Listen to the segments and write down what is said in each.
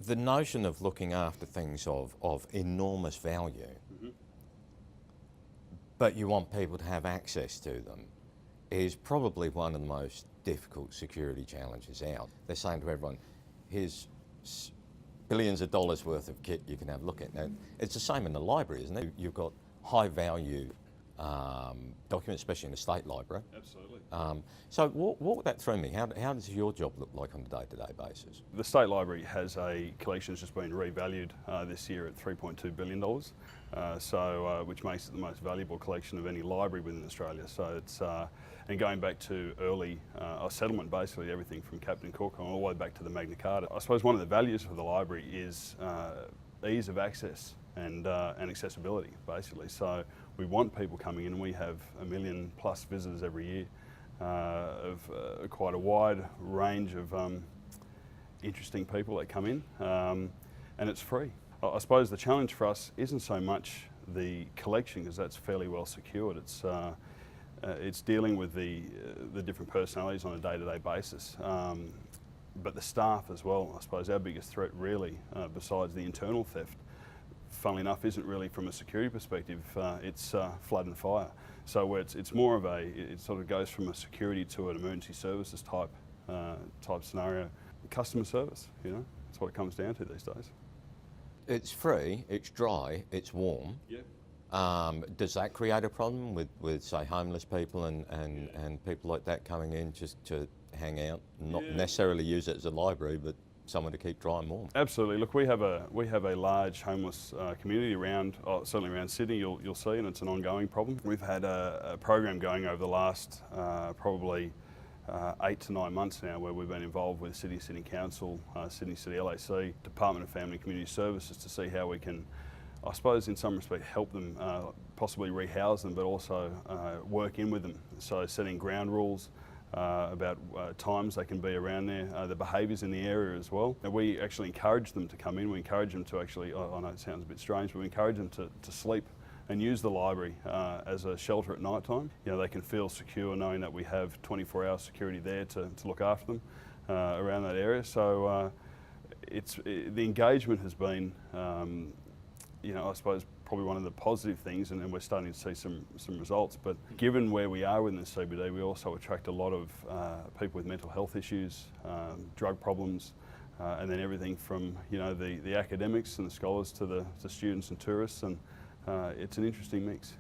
The notion of looking after things of enormous value, but you want people to have access to them, is probably one of the most difficult security challenges out. They're saying to everyone, here's billions of dollars worth of kit you can have a look at. Now, it's the same in the library, isn't it? You've got high value documents, especially in the state library. Absolutely. So walk that through me. How does your job look like on a day-to-day basis? The State Library has a collection that's just been revalued this year at $3.2 billion, which makes it the most valuable collection of any library within Australia. So it's, and going back to early settlement, basically everything from Captain Cook all the way back to the Magna Carta. I suppose one of the values of the library is ease of access and accessibility, basically. So we want people coming in, and we have 1 million plus visitors every year of quite a wide range of interesting people that come in, and it's free. I suppose the challenge for us isn't so much the collection, because that's fairly well secured. It's dealing with the different personalities on a day-to-day basis, but the staff as well. I suppose our biggest threat really, besides the internal theft, funnily enough, isn't really from a security perspective, it's flood and fire. So where it's more of it sort of goes from a security to an emergency services type scenario. Customer service, that's what it comes down to these days. It's free, it's dry, it's warm. Yeah. Does that create a problem with say, homeless people and people like that coming in just to hang out, not necessarily use it as a library, but someone to keep dry and warm? Absolutely. Look, we have a large homeless community around, certainly around Sydney. You'll see, and it's an ongoing problem. We've had a program going over the last probably 8 to 9 months now, where we've been involved with Sydney Council, Sydney City LAC, Department of Family and Community Services, to see how we can, I suppose, in some respect, help them, possibly rehouse them, but also work in with them. So setting ground rules about times they can be around there, the behaviours in the area as well. And we actually encourage them to come in. We encourage them to actually, I know it sounds a bit strange, but we encourage them to sleep and use the library as a shelter at night time. They can feel secure knowing that we have 24-hour security there to look after them around that area. So the engagement has been, I suppose, probably one of the positive things, and we're starting to see some results. But given where we are within the CBD, we also attract a lot of people with mental health issues, drug problems, and then everything from the academics and the scholars to the students and tourists, and it's an interesting mix.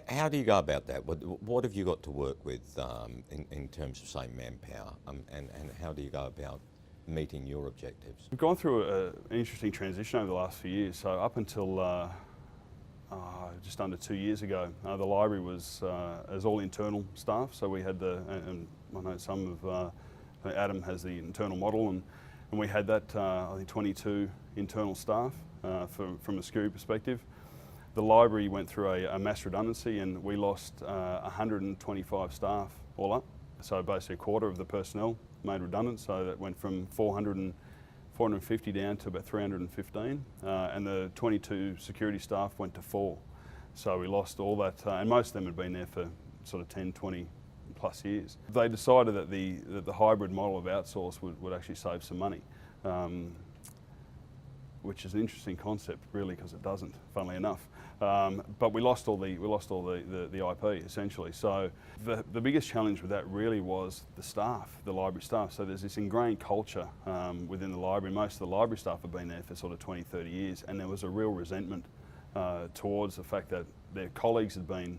How do you go about that? What have you got to work with in terms of, say, manpower, and how do you go about meeting your objectives? We've gone through an interesting transition over the last few years. So up until just under 2 years ago, the library was as all internal staff. So we had and I know some of Adam has the internal model, and we had that I think 22 internal staff from a security perspective. The library went through a mass redundancy, and we lost 125 staff all up. So basically a quarter of the personnel made redundant. So that went from 450 down to about 315, and the 22 security staff went to 4. So we lost all that, and most of them had been there for sort of 10, 20 plus years. They decided that the hybrid model of outsource would actually save some money, which is an interesting concept, really, because it doesn't, funnily enough. But we lost all the IP essentially. So the biggest challenge with that really was the staff, the library staff. So there's this ingrained culture within the library. Most of the library staff have been there for sort of 20, 30 years, and there was a real resentment towards the fact that their colleagues had been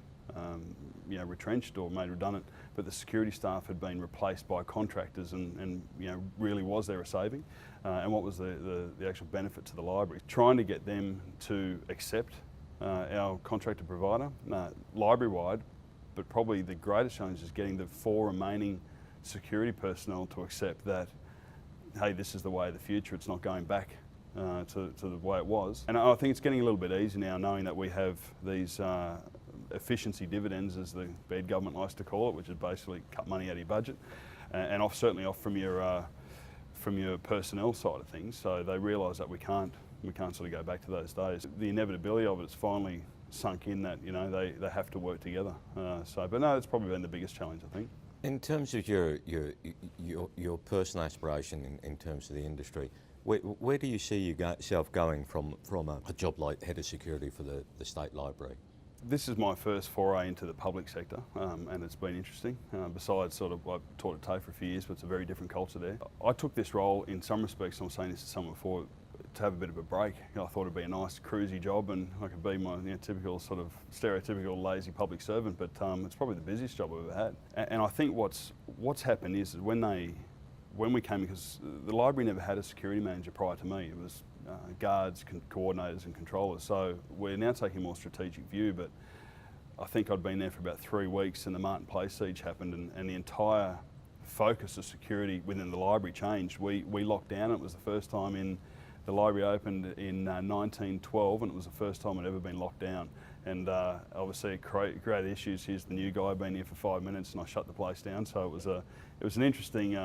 retrenched or made redundant, but the security staff had been replaced by contractors, and really was there a saving? And what was the actual benefit to the library? Trying to get them to accept our contractor provider, library-wide, but probably the greatest challenge is getting the 4 remaining security personnel to accept that, hey, this is the way of the future, it's not going back to the way it was. And I think it's getting a little bit easier now, knowing that we have these efficiency dividends, as the bad government likes to call it, which is basically cut money out of your budget, and certainly off from your personnel side of things. So they realise that we can't sort of go back to those days. The inevitability of it's finally sunk in that they have to work together. But no, it's probably been the biggest challenge, I think. In terms of your personal aspiration in terms of the industry, Where do you see yourself going from a job like head of security for the State Library? This is my first foray into the public sector, and it's been interesting. Besides sort of, I've taught at TAFE for a few years, but it's a very different culture there. I took this role in some respects, and I was saying this to someone before, to have a bit of a break. I thought it'd be a nice cruisy job and I could be my typical sort of stereotypical lazy public servant, but it's probably the busiest job I've ever had. And I think what's happened is when we came, because the library never had a security manager prior to me, it was guards, coordinators and controllers. So we're now taking a more strategic view, but I think I'd been there for about 3 weeks and the Martin Place siege happened and the entire focus of security within the library changed. We locked down. It was the first time the library opened in 1912 and it was the first time it had ever been locked down. And obviously it created issues. Here's the new guy, been here for 5 minutes and I shut the place down. So it was an interesting,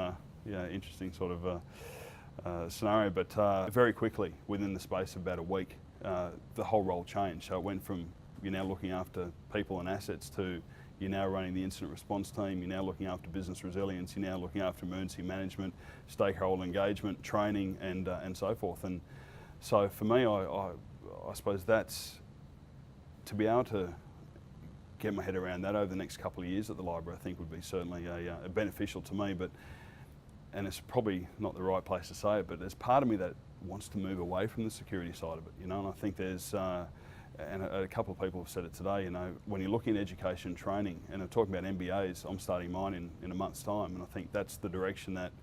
interesting sort of scenario, but very quickly, within the space of about a week, the whole role changed. So it went from you're now looking after people and assets to you're now running the incident response team, you're now looking after business resilience, you're now looking after emergency management, stakeholder engagement, training and so forth. And so for me, I suppose that's, to be able to get my head around that over the next couple of years at the library, I think would be certainly a beneficial to me. And it's probably not the right place to say it, but there's part of me that wants to move away from the security side of it, and I think there's, and a couple of people have said it today, when you're looking at education and training, and I'm talking about MBAs, I'm starting mine in a month's time, and I think that's the direction that,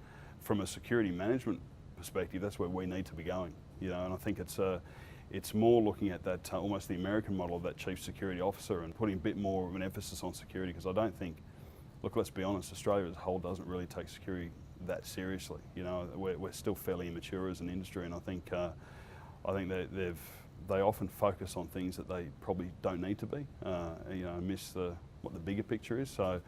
from a security management perspective, that's where we need to be going, and I think it's more looking at that, almost the American model of that chief security officer and putting a bit more of an emphasis on security, because I don't think, look, let's be honest, Australia as a whole doesn't really take security that seriously. We're still fairly immature as an industry, and I think they often focus on things that they probably don't need to be. Miss what the bigger picture is. So,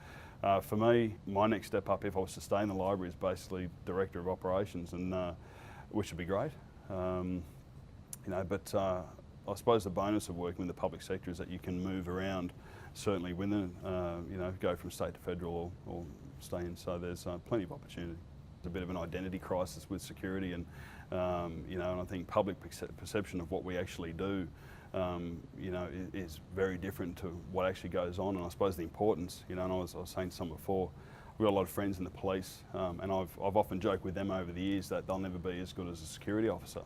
for me, my next step up, if I was to stay in the library, is basically director of operations, and which would be great. But I suppose the bonus of working with the public sector is that you can move around, certainly within, go from state to federal or stay in. So there's plenty of opportunity. There's a bit of an identity crisis with security, and and I think public perception of what we actually do, is very different to what actually goes on. And I suppose the importance, and I was saying to someone before, we've got a lot of friends in the police, and I've often joked with them over the years that they'll never be as good as a security officer.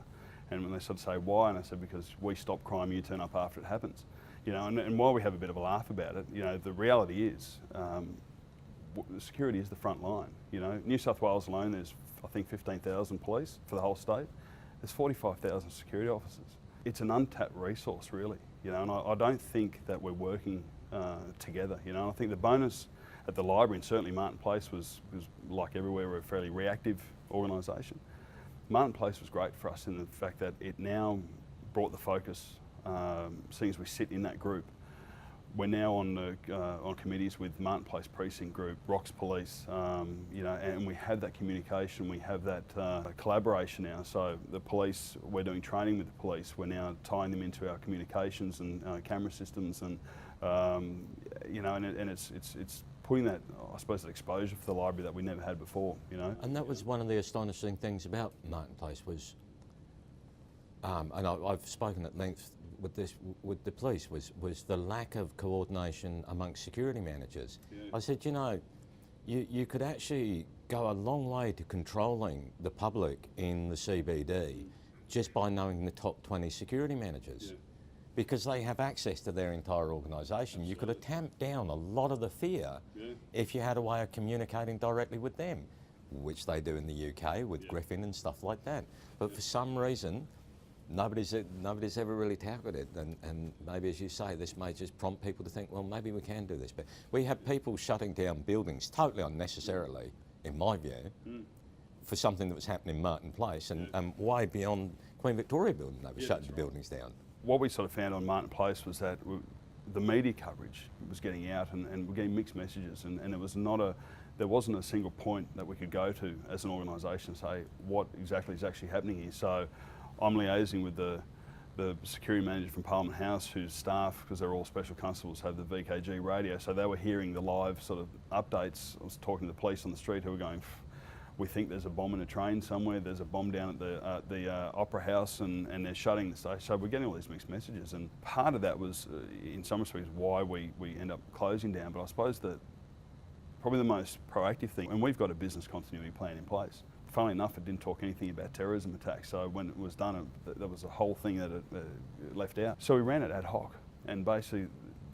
And when they sort of say why, and I said because we stop crime, you turn up after it happens. And while we have a bit of a laugh about it, the reality is, security is the front line. New South Wales alone, there's I think 15,000 police for the whole state. There's 45,000 security officers. It's an untapped resource, really. And I don't think that we're working together. I think the bonus at the library, and certainly Martin Place was like everywhere, we're a fairly reactive organisation. Martin Place was great for us in the fact that it now brought the focus, seeing as we sit in that group. We're now on committees with Martin Place Precinct Group, Rocks Police, and we have that communication, we have that collaboration now. So the police, we're doing training with the police, we're now tying them into our communications and camera systems, and and it's putting that, I suppose, that exposure for the library that we never had before. And that was one of the astonishing things about Martin Place was, and I've spoken at length with the police, was the lack of coordination amongst security managers. Yeah. I said, you could actually go a long way to controlling the public in the CBD just by knowing the top 20 security managers. Yeah. Because they have access to their entire organisation. You could have tamped down a lot of the fear if you had a way of communicating directly with them, which they do in the UK with Griffin and stuff like that. But for some reason, nobody's ever really tackled it, and maybe, as you say, this may just prompt people to think, well, maybe we can do this. But we have people shutting down buildings totally unnecessarily, in my view, for something that was happening in Martin Place, and way beyond Queen Victoria Building, they were shutting the buildings down. What we sort of found on Martin Place was that the media coverage was getting out, and we're getting mixed messages, and there wasn't a single point that we could go to as an organisation and say what exactly is actually happening here. So I'm liaising with the security manager from Parliament House, whose staff, because they're all special constables, have the VKG radio, so they were hearing the live sort of updates. I was talking to the police on the street who were going, we think there's a bomb in a train somewhere, there's a bomb down at the Opera House, and they're shutting the station. So we're getting all these mixed messages, and part of that was, in some respects, why we end up closing down. But I suppose that probably the most proactive thing, and we've got a business continuity plan in place. Funnily enough, it didn't talk anything about terrorism attacks, so when it was done, there was a whole thing that it left out. So we ran it ad hoc, and basically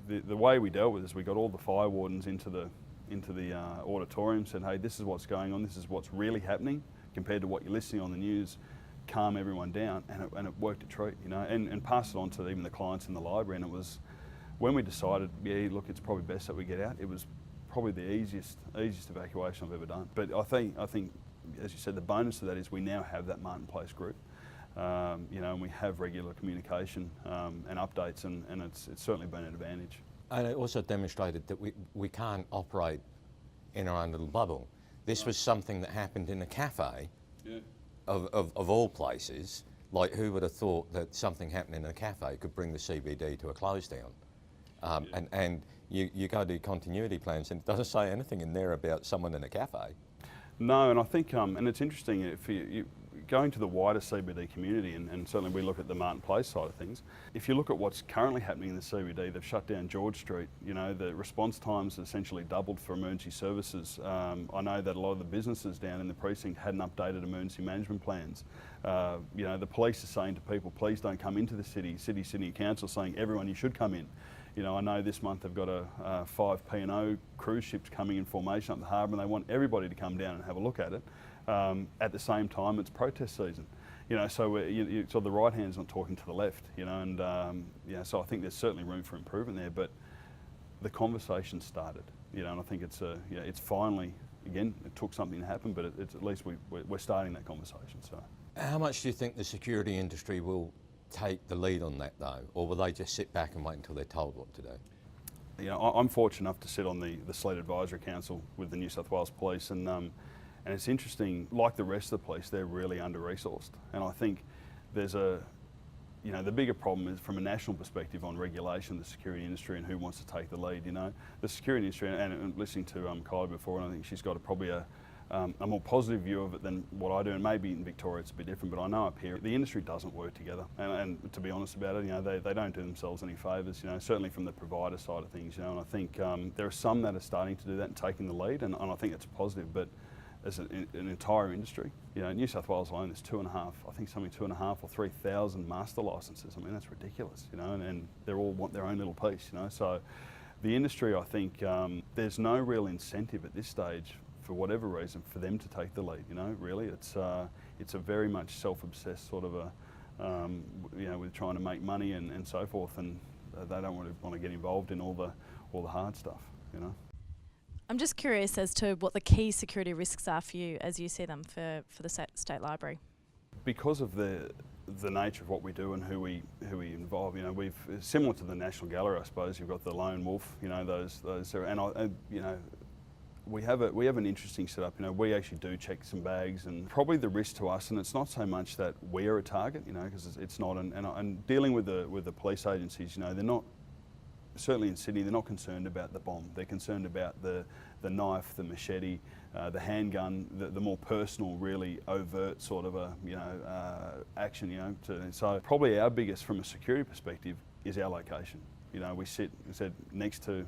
the way we dealt with it is we got all the fire wardens into the auditorium, said, hey, this is what's going on, this is what's really happening compared to what you're listening on the news, calm everyone down, and it worked a treat, you know, and pass it on to even the clients in the library. And it was, when we decided, yeah, look, it's probably best that we get out, it was probably the easiest evacuation I've ever done. But I think, as you said, the bonus of that is we now have that Martin Place group, you know, and we have regular communication and updates, and it's certainly been an advantage. And it also demonstrated that we can't operate in our own little bubble. This was something that happened in a cafe, yeah, of all places. Like, who would have thought that something happening in a cafe could bring the CBD to a close down? Yeah. And you go to continuity plans, and it doesn't say anything in there about someone in a cafe. No, and I think, and it's interesting, if you going to the wider CBD community, and certainly we look at the Martin Place side of things, if you look at what's currently happening in the CBD, they've shut down George Street, you know, the response times essentially doubled for emergency services. I know that a lot of the businesses down in the precinct hadn't updated emergency management plans. You know, the police are saying to people, please don't come into the city. City Council saying, everyone, you should come in. You know, I know this month they've got a 5 P&O cruise ships coming in formation up the harbour, and they want everybody to come down and have a look at it. At the same time, it's protest season. You know, so so the right hand's not talking to the left. You know, and yeah, so I think there's certainly room for improvement there. But the conversation started. You know, and I think it's yeah, it's finally, again, it took something to happen, but it's at least we're starting that conversation. So, how much do you think the security industry will take the lead on that, though, or will they just sit back and wait until they're told what to do? You know, I'm fortunate enough to sit on the Sleat Advisory Council with the New South Wales Police, and it's interesting, like the rest of the police, they're really under-resourced. And I think there's you know, the bigger problem is from a national perspective on regulation, the security industry, and who wants to take the lead, you know. The security industry, and listening to Kylie before, and I think she's got probably a more positive view of it than what I do, and maybe in Victoria it's a bit different, but I know up here the industry doesn't work together, and to be honest about it, you know, they don't do themselves any favours, you know, certainly from the provider side of things, you know, and I think there are some that are starting to do that and taking the lead, and I think it's positive, but as an entire industry, you know, New South Wales alone, there's 2.5 or 3,000 master licences. I mean, that's ridiculous, you know, and they all want their own little piece, you know, so the industry, I think, there's no real incentive at this stage, for whatever reason, for them to take the lead. You know, really, it's a very much self-obsessed sort of you know, with trying to make money and so forth, and they don't want to get involved in all the hard stuff. You know. I'm just curious as to what the key security risks are for you, as you see them for the State Library. Because of the nature of what we do and who we involve, you know, we've similar to the National Gallery, I suppose. You've got the lone wolf, you know, those, and you know. We have an interesting setup. You know, we actually do check some bags, and probably the risk to us, and it's not so much that we're a target, you know, because it's not. And dealing with the police agencies, you know, they're not, certainly in Sydney, they're not concerned about the bomb. They're concerned about the knife, the machete, the handgun, the more personal, really overt sort of action. You know, so probably our biggest from a security perspective is our location. You know, we sit next to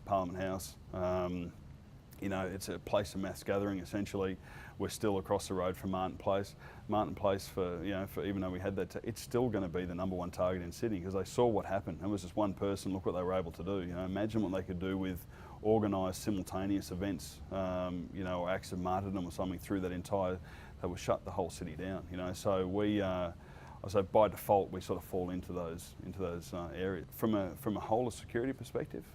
Parliament House. You know, it's a place of mass gathering, essentially. We're still across the road from Martin Place. Martin Place, for even though we had that, it's still going to be the #1 target in Sydney, because they saw what happened. It was just one person, look what they were able to do. You know, imagine what they could do with organised simultaneous events, you know, or acts of martyrdom or something through that entire, that would shut the whole city down, you know. So we, so by default, we sort of fall into those areas. From a whole of security perspective,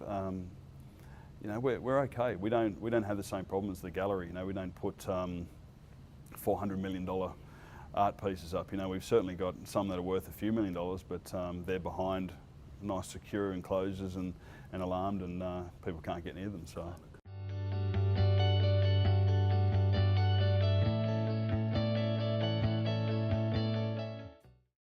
you know, we're okay. We don't have the same problem as the gallery. You know, we don't put $400 million art pieces up. You know, we've certainly got some that are worth a few $1 million, but they're behind nice secure enclosures and alarmed, and people can't get near them. So.